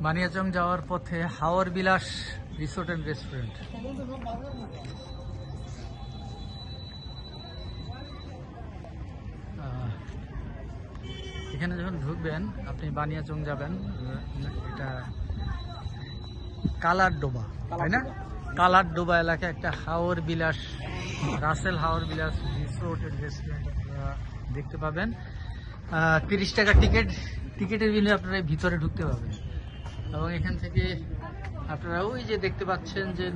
বানিয়াচং যাওয়ার পথে হাওর বিলাস resort and restaurant. এখানে যখন ঢুকবেন আপনি বানিয়াচং যাবেন, এটা কালারডোবা, তাই না? কালারডোবা এলাকায় একটা হাওর বিলাস, রাসেল হাওর বিলাস রিসোর্ট অ্যান্ড রেস্টুরেন্ট আপনারা দেখতে পাবেন। 30 টাকা টিকিট, টিকিটের বিনিময়ে আপনারা ভিতরে ঢুকতে পারবেন। এবং এখান থেকে আপনারা ওই যে দেখতে পাচ্ছেন যে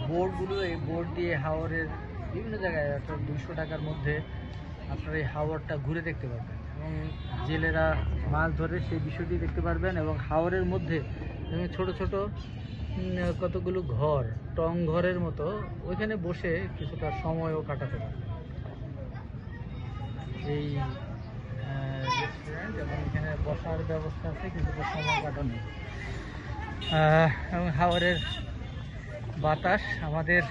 বোর্ডগুলো, এই বোর্ড দিয়ে হাওরের বিভিন্ন জায়গায় 200 টাকার মধ্যে আপনারা এই হাওরটা ঘুরে দেখতে পারবেন এবং জেলেরা মাছ ধরে সেই বিষয়টি দেখতে পারবেন। এবং হাওরের মধ্যে ছোট ছোট কতগুলো ঘর, টং ঘরের মতো, ওইখানে বসে কিছুটা সময়ও কাটাতে পারবেন। এই রেস্টুরেন্ট এবং এখানে বসার ব্যবস্থা আছে, কিছুটা সময় কাটানো। এবং হাওরের বাতাস আমাদের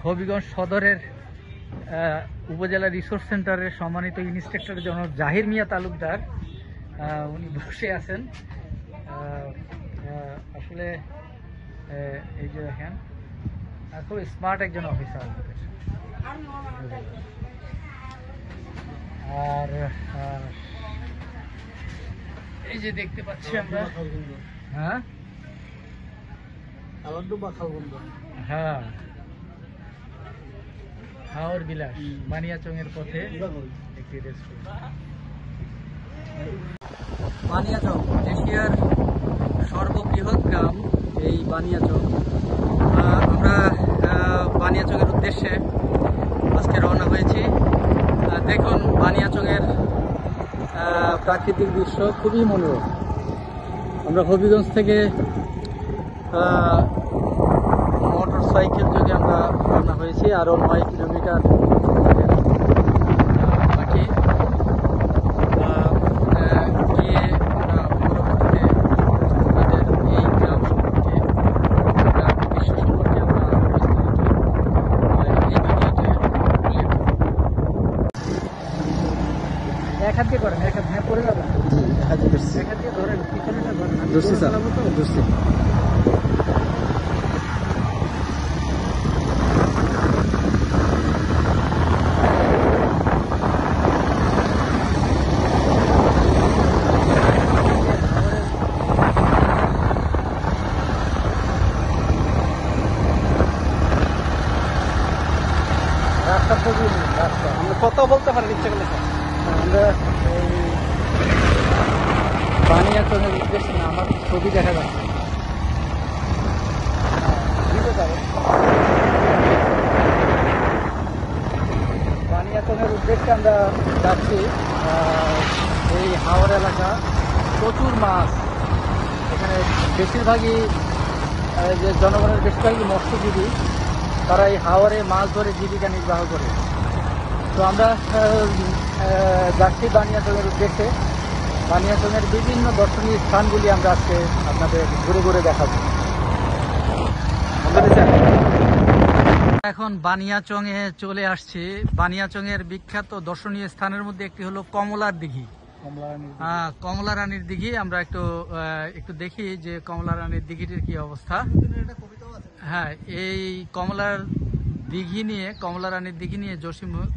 হবিগঞ্জ সদরের উপজেলা রিসোর্স সেন্টারের সম্মানিত ইন্সট্রাক্টর জনাব জাহির মিয়া তালুকদার, উনি বসে আছেন। আসলে এই যে দেখেন, খুব স্মার্ট একজন অফিসার। আর এই যে দেখতে পাচ্ছি আমরা, হ্যাঁ হ্যাঁ, হাওর বিলাস বানিয়াচং এর পথে একটি রেস্টুরেন্ট। বানিয়াচং এশিয়ার সর্ববৃহৎ গ্রাম এই বানিয়াচং। আমরা বানিয়াচং এর উদ্দেশ্যে আজকে রওনা হয়েছি। দেখুন বানিয়াচং এর প্রাকৃতিক দৃশ্য খুবই মনোরম। আমরা হবিগঞ্জ থেকে মোটর সাইকেল যোগে আমরা রওনা হয়েছি, আরও 9 কিলোমিটার বাকি গিয়ে আমরা পরবর্তীতে আমাদের এই গ্রাম সম্পর্কে, বিশ্ব সম্পর্কে আমরা বিস্তারিত এই ভিডিওতে উল্লেখ করব। এক হাত দিয়ে করেন, এক হাত, হ্যাঁ পড়ে যাবেন, এক হাত দিয়ে ধরেন, পিছনেটা ধরেন, আমরা কথা বলতে পারি ইচ্ছা করলে। আমরা এই বানিয়াচংয়ের উদ্দেশ্যে না, আমার ছবি দেখা যাচ্ছে, বানিয়াচংয়ের উদ্দেশ্যে আমরা যাচ্ছি। এই হাওর এলাকা, প্রচুর মাছ এখানে। বেশিরভাগই যে জনগণের বেশিরভাগই মৎস্যজীবী, তারা এই হাওরে মাছ ধরে জীবিকা নির্বাহ করে। তো আমরা যাচ্ছি বানিয়াচংয়ের উদ্দেশ্যে। বানিয়াচংয়ের বিভিন্ন দর্শনীয় স্থানগুলি আমরা আজকে আপনাদের ঘুরে ঘুরে দেখাবো। এখন বানিয়াচংয়ে চলে আসছি। বানিয়াচংয়ের বিখ্যাত দর্শনীয় স্থানের মধ্যে একটি হলো কমলার দিঘি, কমলা রানীর দিঘি। আমরা একটু দেখি যে কমলা রানীর দিঘিটির কি অবস্থা। হ্যাঁ, এই কমলার দিঘি নিয়ে, কমলা রানীর দিঘি নিয়ে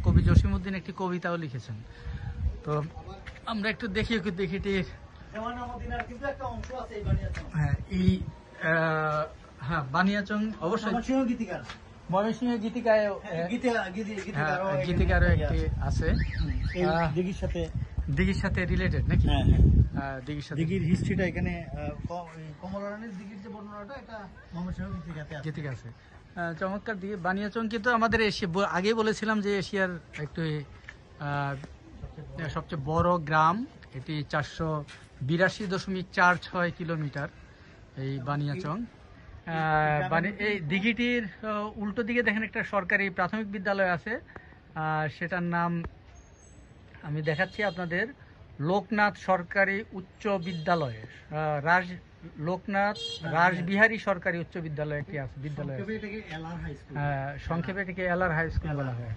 কবি জসিমউদ্দিন একটি কবিতাও লিখেছেন। তো আমরা একটু দেখি দিঘিটির। হ্যাঁ, এই বানিয়াচং অবশ্যই ময়মনসিংহ গীতিকারও একটি আছে, দিঘির সাথে রিলেটেড নাকি? দিঘির হিস্ট্রিটা এখানে, কমলা রানীর দিঘির যে বর্ণনাটা, এটা ময়মনসিংহ গীতিকা আছে। চমৎকার দিঘি বানিয়াচং। কিন্তু আমাদের আগেই বলেছিলাম যে এশিয়ার একটু সবচেয়ে বড় গ্রাম। এটি 482.46 কিলোমিটার এই বানিয়াচং। এই দিঘিটির উল্টো দিকে দেখেন একটা সরকারি প্রাথমিক বিদ্যালয় আছে, সেটার নাম আমি দেখাচ্ছি আপনাদের, লোকনাথ সরকারি উচ্চ বিদ্যালয়, লোকনাথ রাসবিহারী সরকারি উচ্চ বিদ্যালয় একটি আছে, বিদ্যালয়। সংক্ষেপে এটিকে এলআর হাই স্কুল বলা হয়।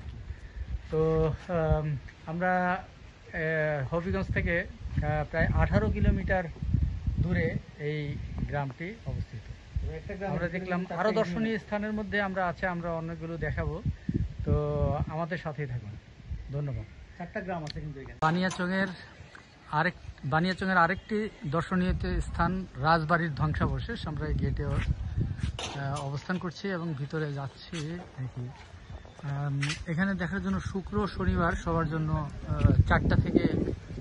তো আমরা হবিগঞ্জ থেকে প্রায় 18 কিলোমিটার দূরে এই গ্রামটি অবস্থিত। আমরা দেখলাম আরও দর্শনীয় স্থানের মধ্যে আমরা অনেকগুলো দেখাবো, তো আমাদের সাথেই থাকুন। ধন্যবাদ। 4টা গ্রাম আছে কিন্তু এখানে। বানিয়াচংয়ের আরেকটি দর্শনীয় স্থান রাজবাড়ির ধ্বংসাবশেষ। আমরা এই গেটে অবস্থান করছি এবং ভিতরে যাচ্ছি দেখি। এখানে দেখার জন্য শুক্র শনিবার সবার জন্য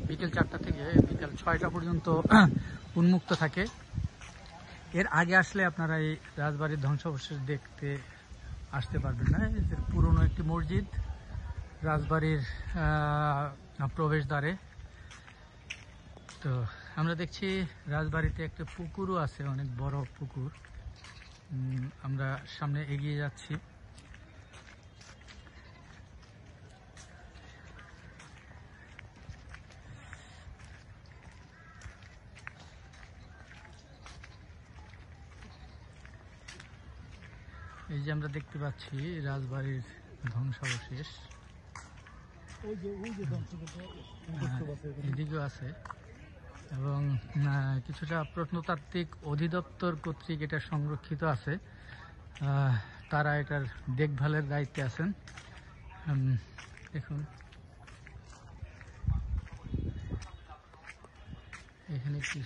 বিকেল 4টা থেকে বিকেল 6টা পর্যন্ত উন্মুক্ত থাকে। এর আগে আসলে আপনারা এই রাজবাড়ির ধ্বংসাবশেষ দেখতে আসতে পারবেন না। এদের পুরনো একটি মসজিদ রাজবাড়ির প্রবেশদ্বারে। তো আমরা দেখছি রাজবাড়িতে একটা পুকুরও আছে, অনেক বড় পুকুর। আমরা সামনে এগিয়ে যাচ্ছি। এই যে আমরা দেখতে পাচ্ছি রাজবাড়ির ধ্বংসাবশেষ, এদিকেও আছে এবং কিছুটা প্রত্নতাত্ত্বিক অধিদপ্তর কর্তৃক এটা সংরক্ষিত আছে। তারা এটার দেখভালের দায়িত্বে আছেন। দেখুন এখানে কি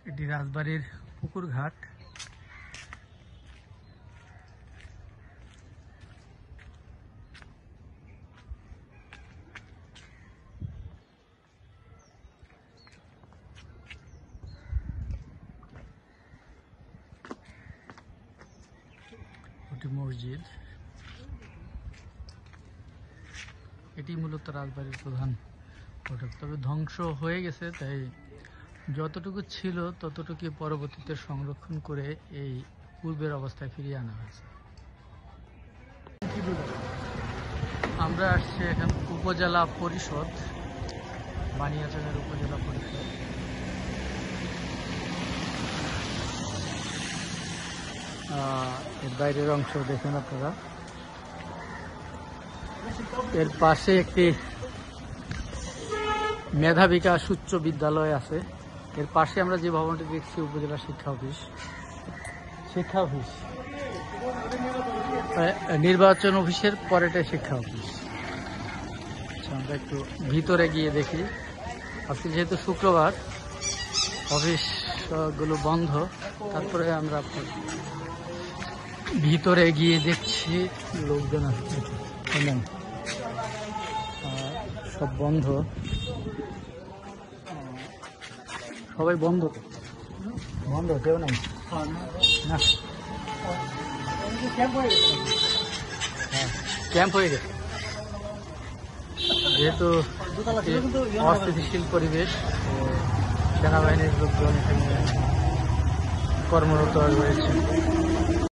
এটি রাজবাড়ির পুকুর ঘাট। এটি মসজিদ, এটি মূলত রাজবাড়ির প্রধান ফটক। তবে ধ্বংস হয়ে গেছে, তাই যতটুকু ছিল ততটুকু পরবর্তীতে সংরক্ষণ করে এই পূর্বের অবস্থায় ফিরিয়ে আনা হয়েছে। আমরা আসছি এখন উপজেলা পরিষদ, বানিয়াচংয়ের উপজেলা পরিষদ। এর বাইরের অংশ দেখুন আপনারা। এর পাশে একটি মেধা বিকাশ উচ্চ বিদ্যালয় আছে। এর পাশে আমরা যে ভবনটি দেখছি উপজেলা শিক্ষা অফিস। নির্বাচন অফিসের পরেটা শিক্ষা অফিস। আচ্ছা, আমরা একটু ভিতরে গিয়ে দেখি। আজকে যেহেতু শুক্রবার, অফিস গুলো বন্ধ, তারপরে আমরা ভিতরে গিয়ে দেখছি লোকজন আসছে, সব বন্ধ, সবাই বন্ধ, কেউ নাই না, ক্যাম্প হয়ে গেছে। যেহেতু অস্থিতিশীল পরিবেশ, সেনাবাহিনীর লোকজন এখানে কর্মরত রয়েছে।